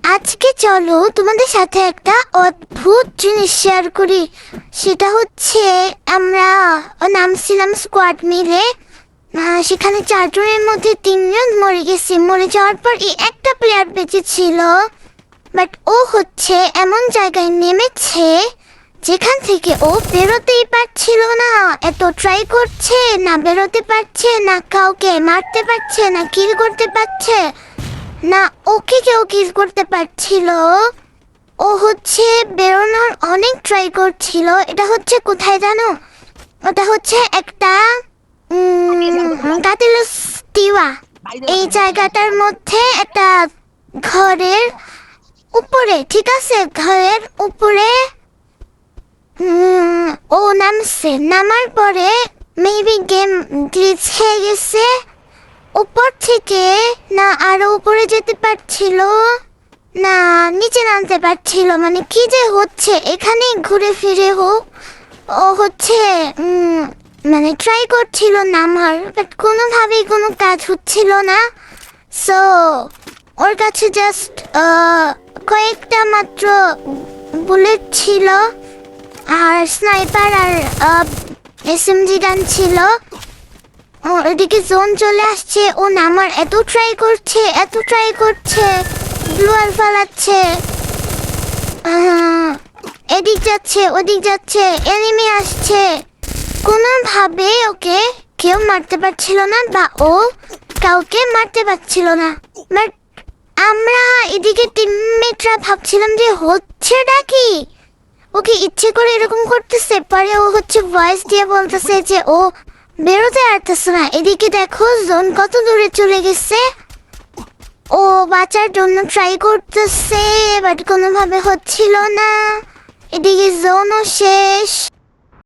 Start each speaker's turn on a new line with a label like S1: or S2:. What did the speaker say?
S1: আজকে চলো তোমাদের সাথে একটা অদ্ভুত জিনিস শেয়ার করি। সেটা হচ্ছে আমরা নামছিলাম স্কোয়াড মিলে। সেখানে 4 জনের মধ্যে 3 জন মরে গেছে। মরে যাওয়ার পর এই একটা প্লেয়ার বেঁচে ছিল, বাট ও হচ্ছে এমন জায়গায় নেমেছে যেখান থেকে ও বেরোতেই পারছিল না। এত ট্রাই করছে, না বেরোতে পারছে, না কাউকে মারতে পারছে, না কিল করতে পারছে, না ওকে কেউ কিল করতে পারছিল। ও হচ্ছে বেরোনোর অনেক ট্রাই করছিল। এটা হচ্ছে কোথায় জানো? ওটা হচ্ছে একটা কাতিলুস তিওয়া। এই জায়গাটার মধ্যে একটা ঘরের উপরে, ঠিক আছে, ঘরের উপরে ও নামছে। নামার পরে মেবি গেম গ্লিচ হয়ে গেছে। উপর থেকে না আরো উপরে যেতে পারছিল, না নিচে নামতে পারছিল। মানে কি যে হচ্ছে এখানে ঘুরে ফিরে হোক, ও হচ্ছে মানে ট্রাই করছিল নামার, বাট কোনোভাবেই কোনো কাজ হচ্ছিল না। সো ওর কাছে জাস্ট কয়েকটা মাত্র বুলেট ছিল, আর স্নাইপার আর এসএমজি গান ছিল। ওদিকে জোন চলে আসছে, ও নামার এত ট্রাই করছে, এত ট্রাই করছে, ব্লুয়ার ফালাচ্ছে, এদিক যাচ্ছে ওদিক যাচ্ছে, এনিমি আসছে। কোনোভাবে ওকে কেউ মারতে পারছিল না, বা ও কাউকে মারতে পারছিল না। বাট আমরা এদিকে টিমমেটরা ভাবছিলাম যে হচ্ছেটা কি, ওকে ইচ্ছে করে এরকম করতেছে। পরে ও হচ্ছে ভয়েস দিয়ে বলতেছে যে ও বেরোতে পারতেছে না। এদিকে দেখো জোন কত দূরে চলে গেছে। ও বাঁচার জন্য ট্রাই করতেছে, বাট কোনোভাবে হচ্ছিল না। এদিকে জোনও শেষ।